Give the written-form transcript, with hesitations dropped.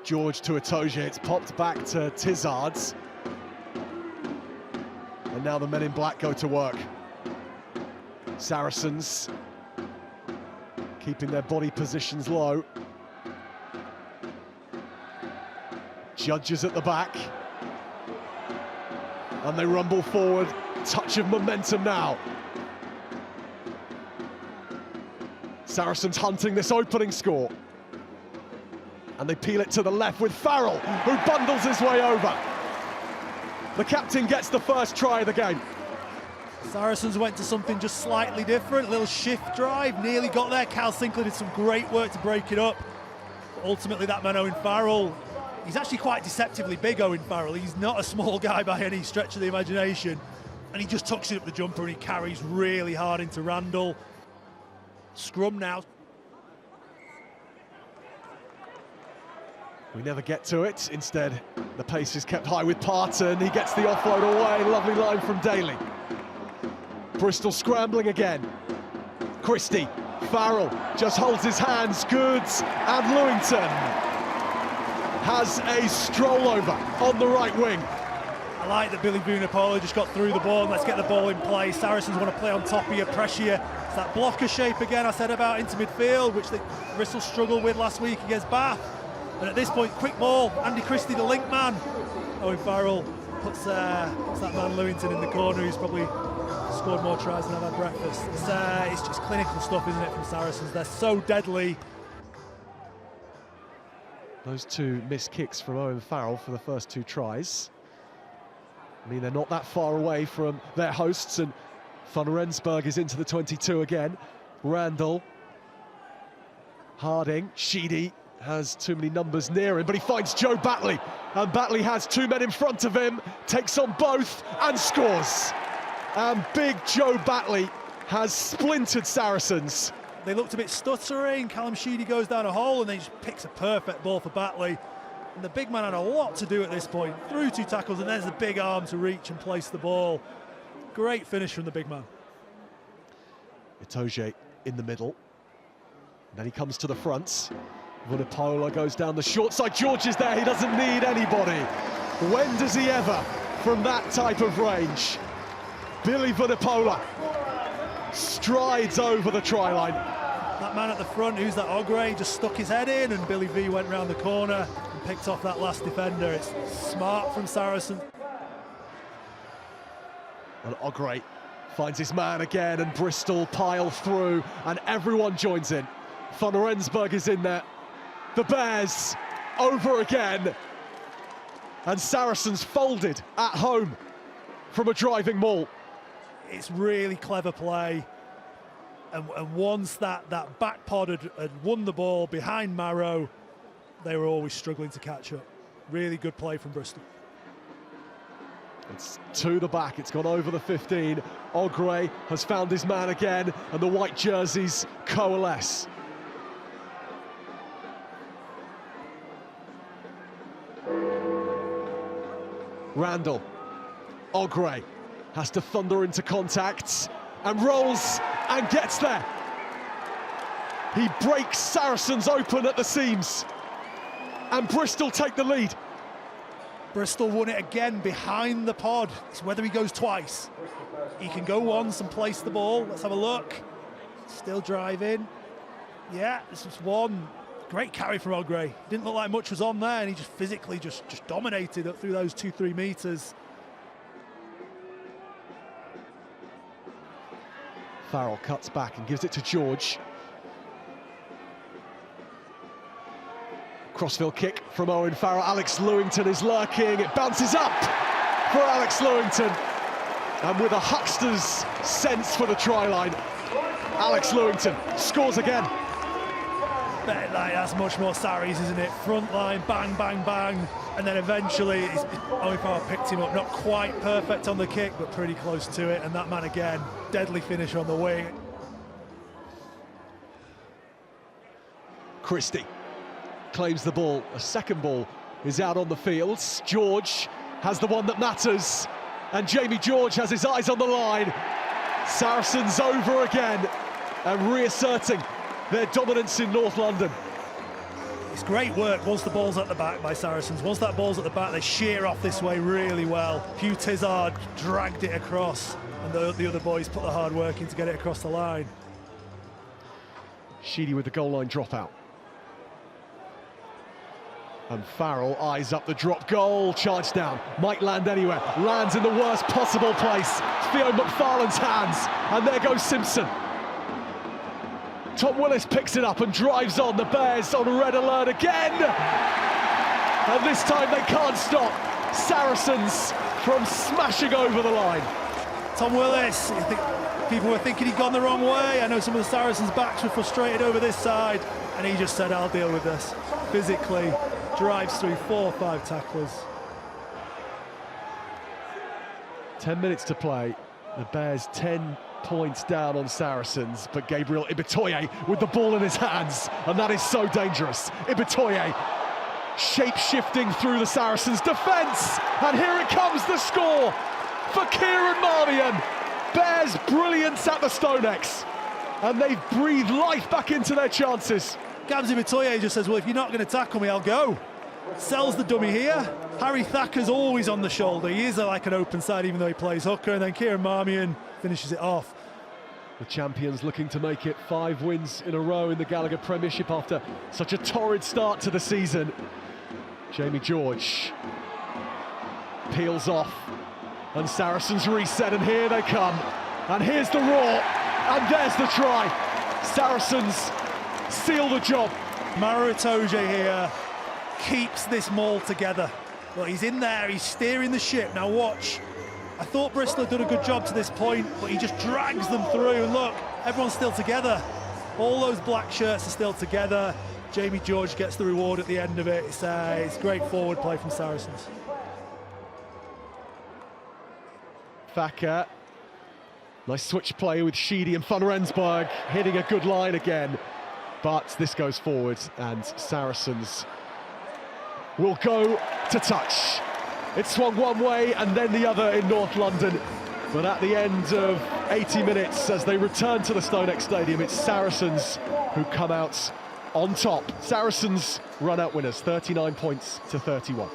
George to Itoje, it's popped back to Tizards. And now the men in black go to work. Saracens keeping their body positions low. Judges at the back. And they rumble forward. Touch of momentum now. Saracens hunting this opening score. And they peel it to the left with Farrell, who bundles his way over. The captain gets the first try of the game. Saracens went to something just slightly different, a little shift drive, nearly got there. Cal Sinclair did some great work to break it up. But ultimately that man, Owen Farrell, he's actually quite deceptively big, Owen Farrell. He's not a small guy by any stretch of the imagination. And he just tucks it up the jumper and he carries really hard into Randall. Scrum now. We never get to it. Instead, the pace is kept high with Parton. He gets the offload away. Lovely line from Daly. Bristol scrambling again. Christie, Farrell just holds his hands. Goods and Lewington has a stroll over on the right wing. I like that Billy Vunipola just got through the ball. Let's get the ball in play. Saracens want to play on top of you, pressure you. It's that blocker shape again I said about into midfield, which Bristol struggled with last week against Bath. And at this point, quick ball, Andy Christie, the link man. Owen Farrell puts that man Lewington in the corner, who's probably scored more tries than I've had breakfast. It's just clinical stuff, isn't it, from Saracens? They're so deadly. Those two missed kicks from Owen Farrell for the first two tries. I mean, they're not that far away from their hosts, and Van Rensburg is into the 22 again. Randall, Harding, Sheedy has too many numbers near him, but he finds Joe Batley, and Batley has two men in front of him, takes on both and scores. And big Joe Batley has splintered Saracens. They looked a bit stuttering. Callum Sheedy goes down a hole and then he just picks a perfect ball for Batley. And the big man had a lot to do at this point. Through two tackles, and there's the big arm to reach and place the ball. Great finish from the big man. Itoje in the middle. And then he comes to the front. Vunipola goes down the short side. George is there, he doesn't need anybody. When does he ever from that type of range? Billy Vunipola strides over the try line. That man at the front, who's that, Ogre, just stuck his head in, and Billy V went round the corner and picked off that last defender. It's smart from Saracen. And Ogre finds his man again, and Bristol pile through, and everyone joins in. Van Rensburg is in there. The Bears over again, and Saracens folded at home from a driving maul. It's really clever play, and once that back pod had won the ball behind Marrow, they were always struggling to catch up. Really good play from Bristol. It's to the back, it's gone over the 15. Ogre has found his man again, and the white jerseys coalesce. Randall, Ogre has to thunder into contact and rolls and gets there. He breaks Saracens open at the seams, and Bristol take the lead. Bristol won it again behind the pod. It's whether he goes twice. He can go once and place the ball. Let's have a look. Still driving. Yeah, this was one. Great carry from Ogre. Didn't look like much was on there, and he just physically just dominated up through those 2-3 meters. Farrell cuts back and gives it to George. Crossfield kick from Owen Farrell. Alex Lewington is lurking. It bounces up for Alex Lewington. And with a huckster's sense for the try line, Alex Lewington scores again. That's much more Sarries, isn't it? Front line, bang, bang, bang. And then eventually, Owen Farrell picked him up. Not quite perfect on the kick, but pretty close to it. And that man again, deadly finish on the wing. Christie claims the ball. A second ball is out on the field. George has the one that matters. And Jamie George has his eyes on the line. Saracens over again and reasserting their dominance in North London. It's great work once the ball's at the back by Saracens. Once that ball's at the back, they shear off this way really well. Hugh Tizard dragged it across, and the other boys put the hard work in to get it across the line. Sheedy with the goal line dropout. And Farrell eyes up the drop goal, charge down, might land anywhere, lands in the worst possible place. Theo McFarlane's hands, and there goes Simpson. Tom Willis picks it up and drives on. The Bears on red alert again. And this time they can't stop Saracens from smashing over the line. Tom Willis, I think people were thinking he'd gone the wrong way. I know some of the Saracens' backs were frustrated over this side, and he just said, I'll deal with this. Physically, drives through 4 or 5 tacklers. 10 minutes to play. The Bears 10 points down on Saracens, but Gabriel Ibitoye with the ball in his hands, and that is so dangerous. Ibitoye shape-shifting through the Saracens' defence, and here it comes, the score for Kieran Marmion. Bears brilliance at the StoneX, and they've breathed life back into their chances. Gabs Ibitoye just says, well, if you're not going to tackle me, I'll go. Sells the dummy here. Harry Thacker's always on the shoulder. He is like an open side, even though he plays hooker, and then Kieran Marmion finishes it off. The champions looking to make it 5 wins in a row in the Gallagher Premiership after such a torrid start to the season. Jamie George peels off, and Saracens reset, and here they come. And here's the roar, and there's the try. Saracens seal the job. Maro Itoje here keeps this maul together. Well, he's in there, he's steering the ship. Now watch. I thought Bristol had done a good job to this point, but he just drags them through, and look, everyone's still together. All those black shirts are still together. Jamie George gets the reward at the end of it. It's great forward play from Saracens. Thacker, nice switch play with Sheedy and Van Rensburg hitting a good line again, but this goes forward and Saracens will go to touch. It swung one way and then the other in North London, but at the end of 80 minutes, as they return to the StoneX Stadium, it's Saracens who come out on top. Saracens run out winners, 39 points to 31.